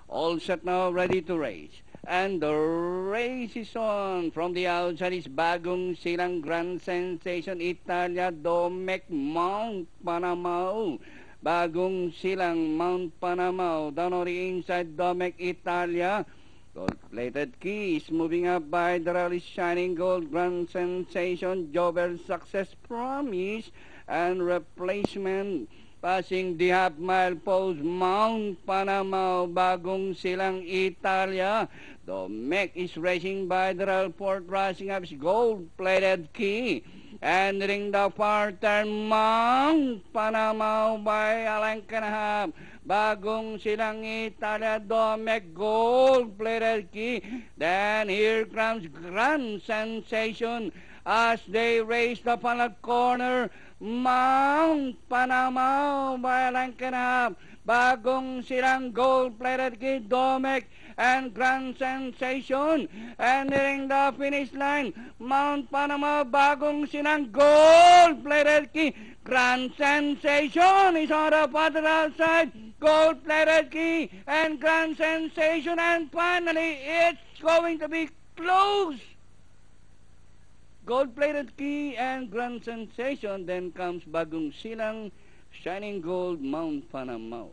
All set now, ready to race. And the race is on. From the outside is Bagong Silang, Grand Sensation, Italia, Domec, Mount Panamao. Bagong Silang, Mount Panamao. Down on the inside, Domec, Italia. Gold-plated Key is moving up by the rally, Shining Gold, Grand Sensation, Jover, Success, Promise, and Replacement. Passing the half-mile post, Mount Panama, Bagong Silang, Italia. Domec is racing by the rail port, rushing up his Gold-plated Key. Entering the far turn, Mount Panama by a length and a half. Bagong Silang, Italia, Domec, Gold-plated Key. Then here comes Grand Sensation as they race the final corner. Mount Panama by a length and a half. Bagong Silang, Gold-plated Key, Domec, and Grand Sensation. Entering the finish line, Mount Panama, Bagong Silang, Gold-plated Key. Grand Sensation is on the further outside. Gold-plated Key and Grand Sensation, and finally it's going to be close. Gold-plated Key and Grand Sensation, then comes Bagong Silang, Shining Gold, Mount Panama.